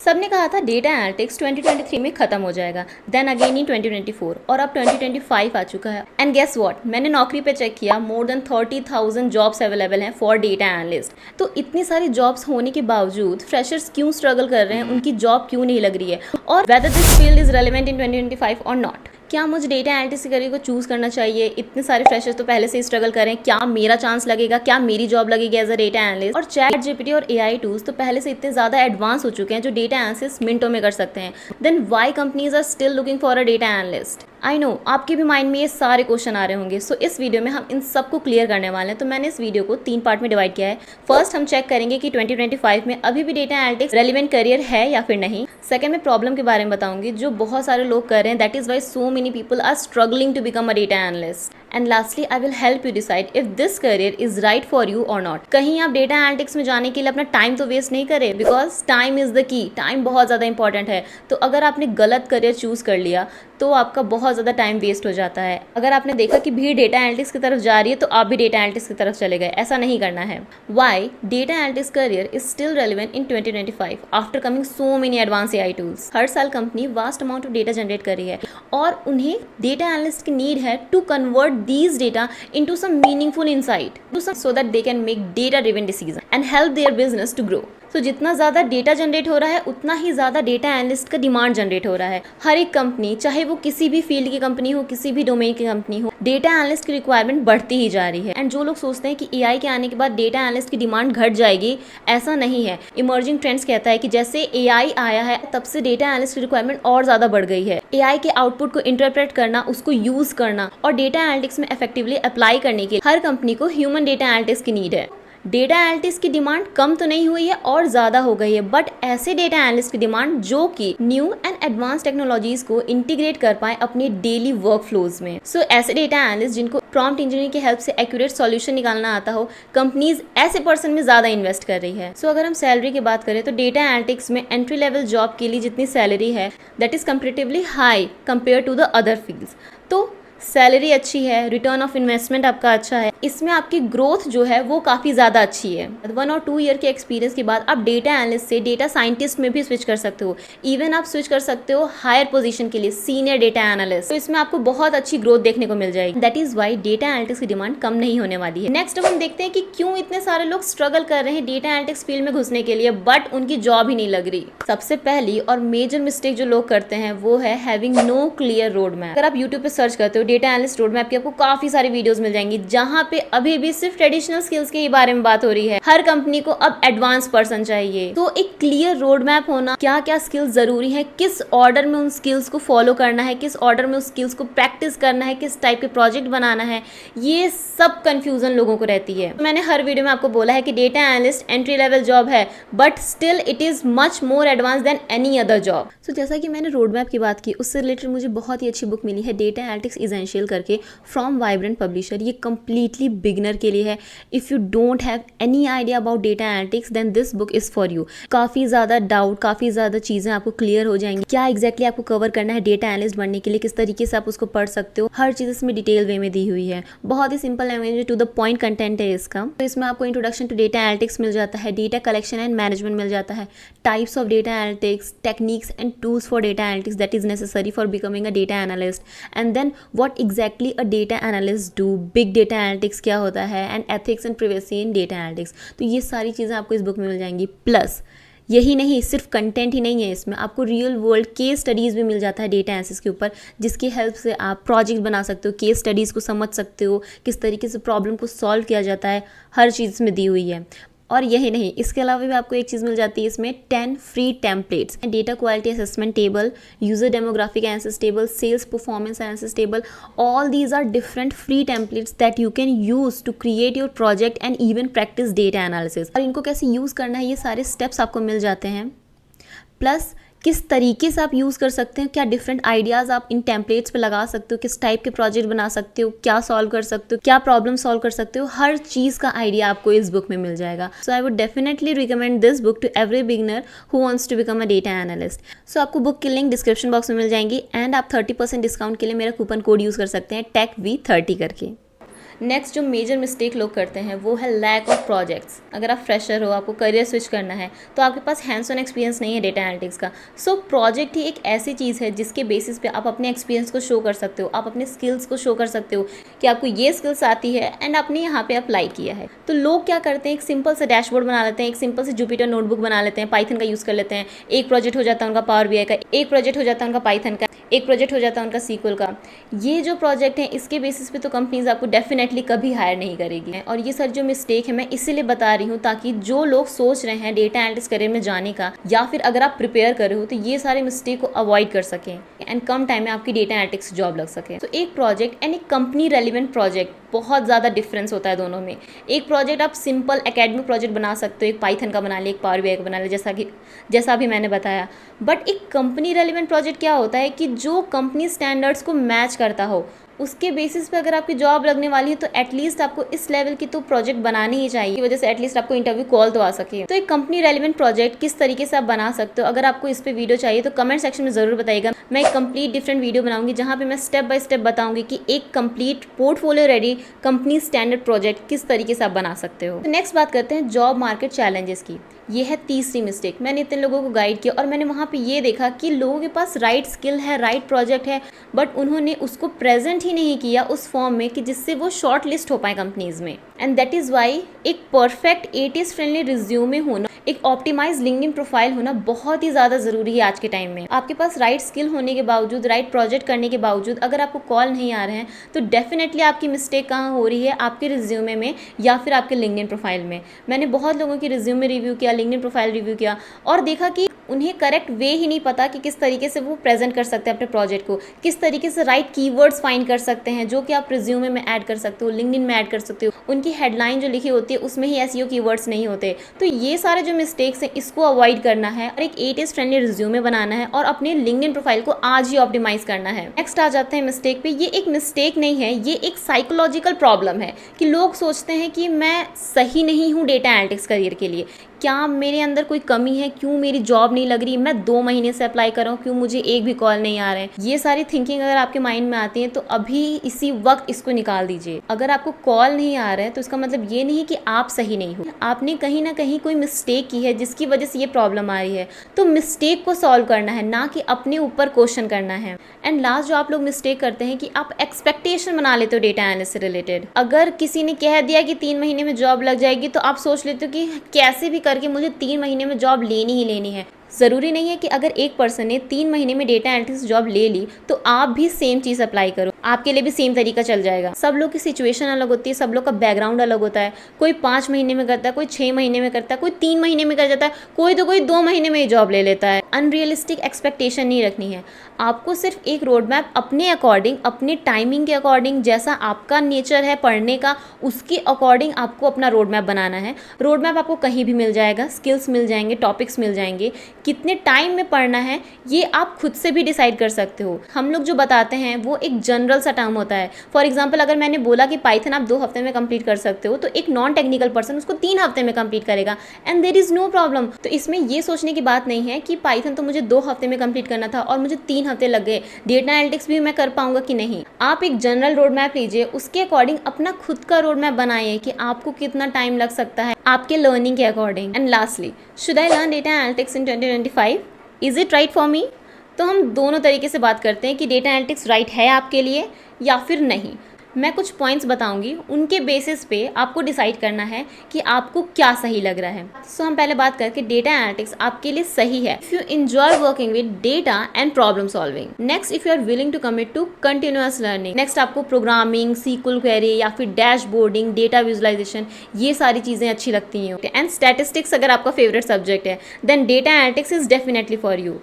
सबने कहा था डेटा एनालिटिक्स 2023 में खत्म हो जाएगा, देन अगेन इन 2024 और अब 2025 आ चुका है। एंड गेस व्हाट, मैंने नौकरी पे चेक किया, मोर देन 30,000 जॉब्स अवेलेबल हैं फॉर डेटा एनालिस्ट। तो इतनी सारी जॉब्स होने के बावजूद फ्रेशर्स क्यों स्ट्रगल कर रहे हैं, उनकी जॉब क्यों नहीं लग रही है, और whether this field is relevant in 2025 और नॉट। क्या मुझे डेटा एनालिटिक्स करियर को चूज़ करना चाहिए? इतने सारे फ्रेशर्स तो पहले से ही स्ट्रगल कर रहे हैं, क्या मेरा चांस लगेगा, क्या मेरी जॉब लगेगी एज अ डेटा एनालिस्ट? और चैट जीपीटी और एआई टूल्स तो पहले से इतने ज़्यादा एडवांस हो चुके हैं जो डेटा एनालिसिस मिनटों में कर सकते हैं। Then why companies are still looking for a data analyst? I know आपके भी माइंड में ये सारे क्वेश्चन आ रहे होंगे। सो इस वीडियो में हम इन सबको क्लियर करने वाले हैं। तो मैंने इस वीडियो को 3 पार्ट में डिवाइड किया है। फर्स्ट हम चेक करेंगे कि 2025 में अभी भी डेटा एनालिटिक्स रेलिवेंट करियर है या फिर नहीं। सेकंड में प्रॉब्लम के बारे में बताऊंगी जो बहुत सारे लोग कर रहे हैं, that is why so many people are struggling to become a data analyst. And lastly I will help you decide if this career is right for you और नॉट। कहीं आप डेटा एनालिटिक्स में जाने के लिए अपना टाइम तो waste नहीं करें, because time is the key. Time बहुत ज़्यादा इंपॉर्टेंट है। तो अगर आपने गलत करियर चूज कर लिया तो आपका बहुत ज़्यादा टाइम वेस्ट हो जाता है। अगर आपने देखा कि भीड़ डेटा एनालिटिक्स की तरफ जा रही है तो आप भी डेटा एनालिटिक्स की तरफ चले गए, ऐसा नहीं करना है। Why data analytics career is still relevant in 2025 after coming so many advance AI tools. हर साल company vast amount of data generate कर रही है और उन्हें डेटा एनालिस्ट की नीड है to convert these data into some meaningful insight so that they can make data driven decisions and help their business to grow. तो जितना ज़्यादा डेटा जनरेट हो रहा है उतना ही ज़्यादा डेटा एनालिस्ट का डिमांड जनरेट हो रहा है। हर एक कंपनी, चाहे वो किसी भी फील्ड की कंपनी हो, किसी भी डोमेन की कंपनी हो, डेटा एनालिस्ट की रिक्वायरमेंट बढ़ती ही जा रही है। एंड जो लोग सोचते हैं कि एआई के आने के बाद डेटा एनालिस्ट की डिमांड घट जाएगी, ऐसा नहीं है। इमर्जिंग ट्रेंड्स कहता है कि जैसे एआई आया है तब से डेटा एनालिस्ट की रिक्वायरमेंट और ज़्यादा बढ़ गई है। एआई के आउटपुट को इंटरप्रेट करना, उसको यूज़ करना और डेटा एनालिटिक्स में इफेक्टिवली अप्लाई करने के लिए हर कंपनी को ह्यूमन डेटा एनालिटिक्स की नीड है। डेटा एनालिटिक्स की डिमांड कम तो नहीं हुई है और ज़्यादा हो गई है, बट ऐसे डेटा एनालिस्ट की डिमांड जो कि न्यू एंड एडवांस टेक्नोलॉजीज को इंटीग्रेट कर पाए अपने डेली वर्क फ्लोज में। सो ऐसे डेटा एनालिस्ट जिनको प्रॉम्प्ट इंजीनियरिंग की हेल्प से एक्यूरेट सॉल्यूशन निकालना आता हो, कंपनीज ऐसे पर्सन में ज़्यादा इन्वेस्ट कर रही है। सो अगर हम सैलरी की बात करें तो डेटा एनालिटिक्स में एंट्री लेवल जॉब के लिए जितनी सैलरी है that is comparatively high compare to the other fields. तो सैलरी अच्छी है, रिटर्न ऑफ इन्वेस्टमेंट आपका अच्छा है, इसमें आपकी ग्रोथ जो है वो काफ़ी ज़्यादा अच्छी है। 1 और 2 ईयर के एक्सपीरियंस के बाद आप डेटा एनालिस्ट से डेटा साइंटिस्ट में भी स्विच कर सकते हो। इवन आप स्विच कर सकते हो हायर पोजीशन के लिए, सीनियर डेटा एनालिस्ट। तो इसमें आपको बहुत अच्छी ग्रोथ देखने को मिल जाएगी। That is why data analytics की डिमांड कम नहीं होने वाली है। नेक्स्ट हम देखते हैं कि क्यों इतने सारे लोग स्ट्रगल कर रहे हैं डेटा एनालिटिक्स फील्ड में घुसने के लिए, बट उनकी जॉब ही नहीं लग रही। सबसे पहली और मेजर मिस्टेक जो लोग करते हैं वो है having no clear road map. अगर आप यूट्यूब पे सर्च करते हो डेटा एनालिस्ट रोड मैप की, आपको काफी सारी वीडियोस मिल जाएंगी जहां पे अभी भी सिर्फ ट्रेडिशनल स्किल्स के ही बारे में बात हो रही है। हर कंपनी को अब एडवांस पर्सन चाहिए। तो एक क्लियर रोड मैप होना, क्या क्या स्किल्स जरूरी है, किस ऑर्डर में उन स्किल्स को फॉलो करना है, किस ऑर्डर में उस स्किल्स को प्रैक्टिस करना है, किस टाइप के प्रोजेक्ट बनाना है, ये सब कंफ्यूजन लोगों को रहती है। तो मैंने हर वीडियो में आपको बोला है कि data analyst entry level job है, but still it is much more advance than any other job. So जैसा कि मैंने रोड मैप की बात की, उससे रिलेटेड मुझे बहुत ही अच्छी बुक मिली है, डेटा एनालिटिक्स एसेंशियल करके, फ्रॉम वाइब्रेंट पब्लिशर। ये कंप्लीटली बिगिनर के लिए है। If you don't have any idea about data analytics then this book is for you. काफ़ी ज़्यादा डाउट, काफ़ी ज़्यादा चीज़ें आपको क्लियर हो जाएंगी। क्या एग्जैक्टली आपको कवर करना है डेटा एनालिस्ट बनने के लिए, किस तरीके से आप उसको पढ़ सकते हो, हर चीज़ इसमें डिटेल वे में दी हुई है। बहुत ही simple language, to the point content है इसका। तो इसमें आपको इंट्रोडक्शन टू डेटा एनालिटिक्स मिल जाता है, डेटा कलेक्शन एंड मैनेजमेंट मिल जाता है, types of data analytics, techniques and tools for data analytics that is necessary for becoming a data analyst, and then what exactly a data analyst do, big data analytics क्या होता है, and ethics and privacy in data analytics. तो ये सारी चीज़ें आपको इस book में मिल जाएंगी। प्लस यही नहीं, सिर्फ कंटेंट ही नहीं है, इसमें आपको रियल वर्ल्ड केस स्टडीज़ भी मिल जाता है डेटा एनालिसिस के ऊपर, जिसकी हेल्प से आप प्रोजेक्ट बना सकते हो, केस स्टडीज़ को समझ सकते हो, किस तरीके से प्रॉब्लम को सॉल्व किया जाता है, हर चीज़ इसमें दी हुई है। और यही नहीं, इसके अलावा भी आपको एक चीज़ मिल जाती है इसमें 10 free templates, data quality assessment table, user demographic analysis table, sales performance analysis table. All these are different free templates that you can use to create your project and even practice data analysis. और इनको कैसे use करना है, ये सारे steps आपको मिल जाते हैं। प्लस किस तरीके से आप यूज़ कर सकते हैं, क्या डिफरेंट आइडियाज़ आप इन टेम्पलेट्स पे लगा सकते हो, किस टाइप के प्रोजेक्ट बना सकते हो, क्या सॉल्व कर सकते हो, क्या प्रॉब्लम सॉल्व कर सकते हो, हर चीज़ का आइडिया आपको इस बुक में मिल जाएगा। So I would definitely recommend this book to every beginner who wants to become a data analyst. So आपको बुक की लिंक डिस्क्रिप्शन बॉक्स में मिल जाएंगी एंड आप 30% डिस्काउंट के लिए मेरा कूपन कोड यूज़ कर सकते हैं TechV30 करके। नेक्स्ट जो मेजर मिस्टेक लोग करते हैं वो है लैक ऑफ प्रोजेक्ट्स। अगर आप फ्रेशर हो, आपको करियर स्विच करना है, तो आपके पास हैंड्स ऑन एक्सपीरियंस नहीं है डेटा एनालिटिक्स का। सो प्रोजेक्ट ही एक ऐसी चीज़ है जिसके बेसिस पे आप अपने एक्सपीरियंस को शो कर सकते हो, आप अपने स्किल्स को शो कर सकते हो कि आपको ये स्किल्स आती है एंड आपने यहाँ पे अप्लाई किया है। तो लोग क्या करते हैं, एक सिंपल सा डैशबोर्ड बना लेते हैं, एक सिंपल से जुपिटर नोटबुक बना लेते हैं, पाइथन का यूज़ कर लेते हैं, एक प्रोजेक्ट हो जाता है उनका पावर बीआई का, एक प्रोजेक्ट हो जाता है उनका पाइथन का, एक प्रोजेक्ट हो जाता है उनका सीक्वल का। ये जो प्रोजेक्ट है इसके बेसिस पे तो कंपनीज आपको डेफिनेटली कभी हायर नहीं करेगी। और ये सर जो मिस्टेक है मैं इसीलिए बता रही हूँ ताकि जो लोग सोच रहे हैं डेटा एनालिटिक्स करियर में जाने का, या फिर अगर आप प्रिपेयर कर रहे हो, तो ये सारे मिस्टेक को अवॉइड कर सकें एंड कम टाइम में आपकी डेटा एनालिटिक्स जॉब लग सके। तो एक प्रोजेक्ट एंड एक कंपनी रेलिवेंट प्रोजेक्ट, बहुत ज़्यादा डिफरेंस होता है दोनों में। एक प्रोजेक्ट आप सिंपल एकेडमिक प्रोजेक्ट बना सकते हो, एक पाइथन का बना लिया, एक पावर बीआई का बना लिया, जैसा भी मैंने बताया। बट एक कंपनी रेलिवेंट प्रोजेक्ट क्या होता है कि जो कंपनी स्टैंडर्ड्स को मैच करता हो, उसके बेसिस पे अगर आपकी जॉब लगने वाली है तो एटलीस्ट आपको इस लेवल की तो प्रोजेक्ट बनानी ही चाहिए, की वजह से एटलीस्ट आपको इंटरव्यू कॉल तो आ सके। तो एक कंपनी रेलिवेंट प्रोजेक्ट किस तरीके से आप बना सकते हो, अगर आपको इस पे वीडियो चाहिए तो कमेंट सेक्शन में जरूर बताइएगा। मैं एक कंप्लीट डिफरेंट वीडियो बनाऊंगी जहाँ पे मैं स्टेप बाय स्टेप बताऊंगी कि एक complete portfolio ready company standard project किस तरीके से आप बना सकते हो। तो नेक्स्ट बात करते हैं जॉब मार्केट चैलेंजेस की। ये है तीसरी मिस्टेक। मैंने इतने लोगों को गाइड किया और मैंने वहाँ पे ये देखा कि लोगों के पास राइट स्किल है, राइट प्रोजेक्ट है, बट उन्होंने उसको प्रेजेंट ही नहीं किया उस फॉर्म में कि जिससे वो शॉर्ट लिस्ट हो पाए कंपनीज में। एंड दैट इज़ वाई एक परफेक्ट एटीएस फ्रेंडली रिज्यूमे होना, एक ऑप्टिमाइज लिंक्डइन प्रोफाइल होना बहुत ही ज़्यादा ज़रूरी है आज के टाइम में। आपके पास राइट स्किल होने के बावजूद, राइट प्रोजेक्ट करने के बावजूद अगर आपको कॉल नहीं आ रहे हैं तो डेफिनेटली आपकी मिस्टेक कहाँ हो रही है, आपके रिज्यूमे में या फिर आपके लिंक्डइन प्रोफाइल में। मैंने बहुत लोगों की रिज्यूमे रिव्यू किया, लिंक्डइन प्रोफाइल रिव्यू किया और देखा कि उन्हें करेक्ट वे ही नहीं पता कि किस तरीके से वो प्रेजेंट कर सकते हैं अपने प्रोजेक्ट को, किस तरीके से राइट कीवर्ड्स फाइंड कर सकते हैं जो कि आप रिज्यूमे में ऐड कर सकते हो, लिंक्डइन में ऐड कर सकते हो। उनकी हेडलाइन जो लिखी होती है उसमें ही एसईओ कीवर्ड्स नहीं होते। तो ये सारे जो मिस्टेक्स हैं इसको अवॉइड करना है और एक एटीएस फ्रेंडली रिज्यूमे बनाना है और अपने लिंक्डइन प्रोफाइल को आज ही ऑप्टिमाइज करना है। नेक्स्ट आ जाते हैं मिस्टेक पे। ये एक मिस्टेक नहीं है, ये एक साइकोलॉजिकल प्रॉब्लम है कि लोग सोचते हैं कि मैं सही नहीं हूँ डेटा एनालिटिक्स करियर के लिए, क्या मेरे अंदर कोई कमी है, क्यों मेरी जॉब नहीं लग रही, मैं 2 महीने से अप्लाई कर रहा हूँ, क्यों मुझे एक भी कॉल नहीं आ रहे हैं। ये सारी थिंकिंग अगर आपके माइंड में आती है तो अभी इसी वक्त इसको निकाल दीजिए। अगर आपको कॉल नहीं आ रहा है तो इसका मतलब ये नहीं है कि आप सही नहीं हो, आपने कहीं ना कहीं कोई मिस्टेक की है जिसकी वजह से ये प्रॉब्लम आ रही है। तो मिस्टेक को सॉल्व करना है, ना कि अपने ऊपर क्वेश्चन करना है। एंड लास्ट जो आप लोग मिस्टेक करते हैं कि आप एक्सपेक्टेशन बना लेते हो डेटा एनालिस्ट से रिलेटेड। अगर किसी ने कह दिया कि 3 महीने में जॉब लग जाएगी तो आप सोच लेते हो कि कैसे भी करके मुझे 3 महीने में जॉब लेनी ही लेनी है। ज़रूरी नहीं है कि अगर एक पर्सन ने 3 महीने में डेटा एनालिटिक्स जॉब ले ली तो आप भी सेम चीज़ अप्लाई करो, आपके लिए भी सेम तरीका चल जाएगा। सब लोग की सिचुएशन अलग होती है, सब लोग का बैकग्राउंड अलग होता है। कोई 5 महीने में करता है, कोई 6 महीने में करता है, कोई 3 महीने में कर जाता है, कोई 2 महीने में ही जॉब ले लेता है। अनरियलिस्टिक एक्सपेक्टेशन नहीं रखनी है। आपको सिर्फ एक रोड मैप अपने अकॉर्डिंग, अपने टाइमिंग के अकॉर्डिंग, जैसा आपका नेचर है पढ़ने का उसके अकॉर्डिंग आपको अपना रोड मैप बनाना है। रोड मैप आपको कहीं भी मिल जाएगा, स्किल्स मिल जाएंगे, टॉपिक्स मिल जाएंगे, कितने टाइम में पढ़ना है ये आप खुद से भी डिसाइड कर सकते हो। हम लोग जो बताते हैं वो एक जनरल सा टर्म होता है। फॉर एग्जांपल अगर मैंने बोला कि पाइथन आप 2 हफ्ते में कंप्लीट कर सकते हो तो एक नॉन टेक्निकल पर्सन उसको 3 हफ्ते में कंप्लीट करेगा and there is no problem. तो इसमें ये सोचने की बात नहीं है कि पाइथन तो मुझे 2 हफ्ते में कंप्लीट करना था और मुझे 3 हफ्ते लग गए, डेटा एनालिटिक्स भी मैं कर पाऊंगा कि नहीं। आप एक जनरल रोड मैप लीजिए, उसके अकॉर्डिंग अपना खुद का रोड मैप बनाइए कि आपको कितना टाइम लग सकता है आपके लर्निंग के according. And lastly, should I learn data analytics in 2025? Is it right for me? तो हम दोनों तरीके से बात करते हैं कि डेटा एनालिटिक्स राइट है आपके लिए या फिर नहीं। मैं कुछ पॉइंट्स बताऊंगी, उनके बेसिस पे आपको डिसाइड करना है कि आपको क्या सही लग रहा है। सो हम पहले बात करके डेटा एनालिटिक्स आपके लिए सही है if you enjoy working with data and problem solving. Next, if you are willing to commit to continuous learning. Next, आपको प्रोग्रामिंग, सीक्वल क्वेरी या फिर डैशबोर्डिंग, डेटा विजुअलाइजेशन, ये सारी चीज़ें अच्छी लगती हैं एंड स्टैटिस्टिक्स अगर आपका फेवरेट सब्जेक्ट है then data analytics is definitely for you.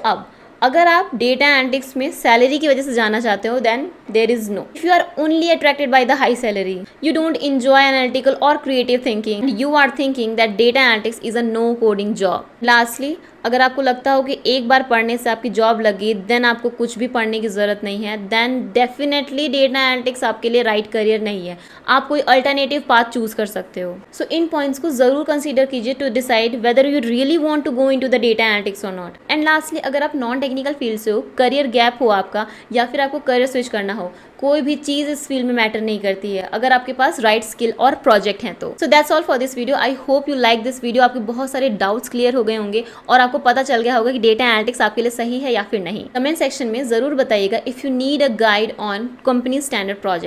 अब अगर आप डेटा एनालिटिक्स में सैलरी की वजह से जाना चाहते हो then there is no. If you are only attracted by the high salary, you don't enjoy analytical और creative thinking, you are thinking that data analytics is a no coding job. Lastly, अगर आपको लगता हो कि एक बार पढ़ने से आपकी जॉब लगी देन आपको कुछ भी पढ़ने की ज़रूरत नहीं है, देन डेफिनेटली डेटा एनालिटिक्स आपके लिए राइट करियर नहीं है। आप कोई अल्टरनेटिव पाथ चूज कर सकते हो। सो इन पॉइंट्स को ज़रूर कंसीडर कीजिए to decide whether you really want to go into the data analytics और नॉट। एंड लास्टली, अगर आप नॉन टेक्निकल फील्ड से हो, करियर गैप हो आपका या फिर आपको करियर स्विच करना हो, कोई भी चीज़ इस फील्ड में मैटर नहीं करती है अगर आपके पास राइट स्किल और प्रोजेक्ट हैं तो। So that's all for this video. I hope you like this video. आपके बहुत सारे डाउट्स क्लियर हो गए होंगे और आपको पता चल गया होगा कि डेटा एनालिटिक्स आपके लिए सही है या फिर नहीं। कमेंट सेक्शन में ज़रूर बताइएगा if you need a guide on company standard project.